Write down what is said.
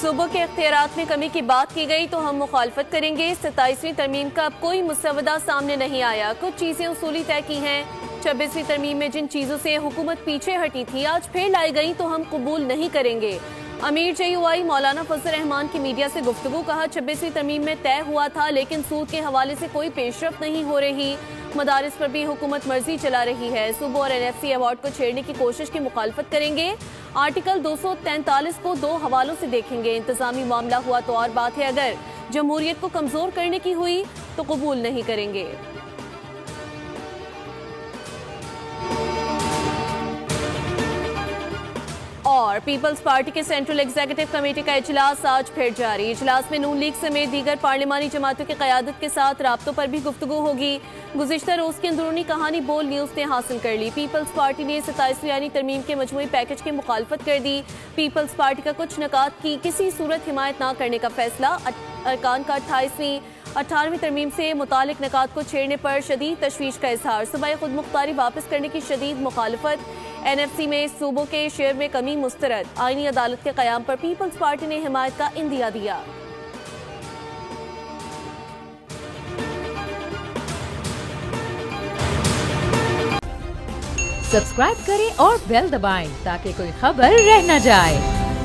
सूबों के इख्तियारात में कमी की बात की गई तो हम मुखालफत करेंगे। 27वीं तरमीम का अब कोई मुसवदा सामने नहीं आया। कुछ चीजें उसूली तय की हैं। 26वीं तरमीम में जिन चीजों से हुकूमत पीछे हटी थी आज फिर लाई गई तो हम कबूल नहीं करेंगे। अमीर JUI मौलाना फजल रहमान की मीडिया से गुफ्तगू। कहा 26वीं तरमीम में तय हुआ था लेकिन सूद के हवाले से कोई पेशरफ नहीं हो रही। मदारिस पर भी हुकूमत मर्जी चला रही है। सूबों और NFC अवार्ड को छेड़ने की कोशिश की मुखालफत करेंगे। आर्टिकल 243 को दो हवालों से देखेंगे। इंतजामी मामला हुआ तो और बात है, अगर जमहूरियत को कमजोर करने की हुई तो कबूल नहीं करेंगे। और पीपल्स पार्टी के सेंट्रल एग्जीक्यूटिव कमेटी का इजलास आज फिर जारी। इजलास में नून लीग समेत दीगर पार्लिमानी जमातों की क़यादत के साथ राब्तों पर भी गुफ्तगू होगी। गुज़िश्ता रोज की अंदरूनी कहानी बोल न्यूज़ ने हासिल कर ली। पीपल्स पार्टी ने 27वीं यानी तरमीम के मजमूई पैकेज की मुखालफत कर दी। पीपल्स पार्टी का कुछ निकात की किसी सूरत हिमायत न करने का फैसला। अरकान का 18वीं तरमीम से मुतालिक निकात को छेड़ने पर शदीद तशवीश का इजहार। सूबाई खुद मुख्तारी वापस करने की शदीद मुखालफत। NFC में सूबों के शेयर में कमी मुस्तरद। आईनी अदालत के क़याम पर पीपल्स पार्टी ने हिमायत का इंदिया दिया। सब्सक्राइब करें और बेल दबाएं ताकि कोई खबर रह न जाए।